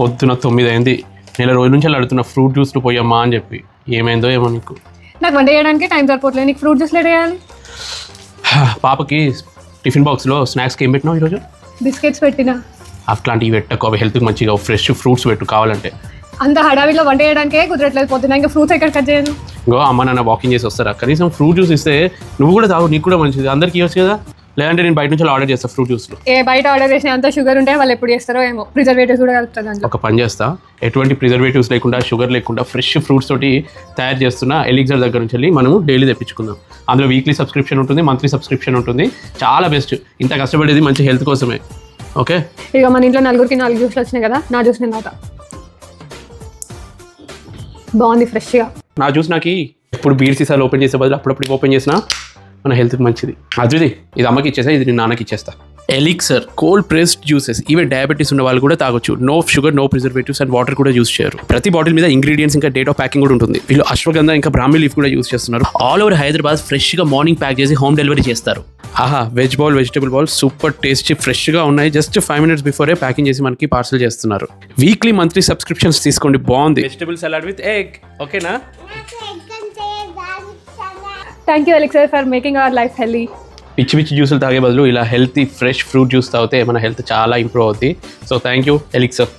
పొద్దున 9 అయింది, నెల రోజుల నుంచి అడుగుతున్న ఫ్రూట్ జ్యూస్లు పోయమ్మా అని చెప్పి. ఏమైందో ఏమో నీకు. నాకు వంట చేయడానికి టైం సరిపోవట్లేదు, నీకు ఫ్రూట్ జ్యూస్ వేయాలి. పాపకి టిఫిన్ బాక్స్లో స్నాక్స్కి ఏం పెట్టినావు ఈరోజు? బిస్కెట్స్ పెట్టినా. అట్లాంటివి పెట్టకు, అవి హెల్త్కి మంచిగా ఫ్రెష్ ఫ్రూట్స్ పెట్టు కావాలంటే. అంత హడావిలో వంట చేయడానికే కుదరట్లేదు, పొద్దున ఇంకా ఫ్రూట్స్ ఎక్కడ కట్ చేయను. ఇంకో అమ్మ నాన్న వాకింగ్ చేసి వస్తారా, కనీసం ఫ్రూట్ జ్యూస్ ఇస్తే నువ్వు కూడా తాగు, నీకు కూడా మంచిది, అందరికీ ఇవ్వచ్చు కదా. లేదంటే నేను బయట నుంచి ఆర్డర్ చేస్తాను ఫ్రూట్ జ్యూస్లో. బయట ఆర్డర్ చేసిన అంత షుగర్ ఉంటే వాళ్ళు ఎప్పుడు చేస్తారో ఏమో, ప్రిజర్వేటివ్స్ కూడా కలుపుతుంది. ఒక పని చేస్తా, ఎటువంటి ప్రిజర్వేటివ్స్ లేకుండా షుగర్ లేకుండా ఫ్రెష్ ఫ్రూట్స్ తోటి తయారు చేస్తున్న ఎలిక్సర్ దగ్గర నుంచి వెళ్ళి మనము డైలీ తెప్పించుకుందాం. అందులో వీక్లీ సబ్స్క్రిప్షన్ ఉంటుంది, మంత్లీ సబ్స్క్రిప్షన్ ఉంటుంది. చాలా బెస్ట్. ఇంత కష్టపడేది మంచి హెల్త్ కోసమే. ఓకే, ఇక మన ఇంట్లో 4 జ్యూస్లు వచ్చినాయి కదా, నా జ్యూస్ నేను తాగుతా. బాగుంది ఫ్రెష్గా. నా జ్యూస్ నాకు ఎప్పుడు బీర్ సీసాలు ఓపెన్ చేసే బదులు అప్పుడప్పుడు ఓపెన్ చేసినా మన హెల్త్కి మంచిది. అది ఇది అమ్మకి ఇచ్చేసా, ఇది నేను నాన్నకి ఇచ్చేస్తా. Elixir cold pressed juices, even diabetes ఉన్న వాళ్ళు కూడా తాగొచ్చు. No sugar, no preservatives and water కూడా యూస్ చేయరు. ప్రతి బాటిల్ మీద ఇంగ్రీడియంట్స్ ఇంకా డేట్ ఆఫ్ ప్యాకింగ్ కూడా ఉంటుంది. వీళ్ళు అశ్వగంధ ఇంకా బ్రాహ్మీ లీఫ్ కూడా యూస్ చేస్తున్నారు. ఆల్ ఓవర్ హైదరాబాద్ ఫ్రెష్గా మార్నింగ్ ప్యాక్ చేసి హోమ్ డెలివరీ చేస్తారు. ఆహా, veg bowl, vegetable bowl super tasty ఫ్రెష్గా ఉన్నాయి. జస్ట్ 5 minutes బిఫోరే ప్యాకింగ్ చేసి మనకి పార్సల్ చేస్తున్నారు. వీక్లీ మంత్లీ సబ్స్క్రిప్షన్స్ తీసుకోండి, బాగుంది. Vegetable salad with egg. ఓకేనా? Thank you elixir for making our life healthy. పిచ్చి పిచ్చి జ్యూసులు తాగే బదులు ఇలా హెల్తీ ఫ్రెష్ ఫ్రూట్ జ్యూస్ తాగితే మన హెల్త్ చాలా ఇంప్రూవ్ అవుతుంది. So thank you elixir.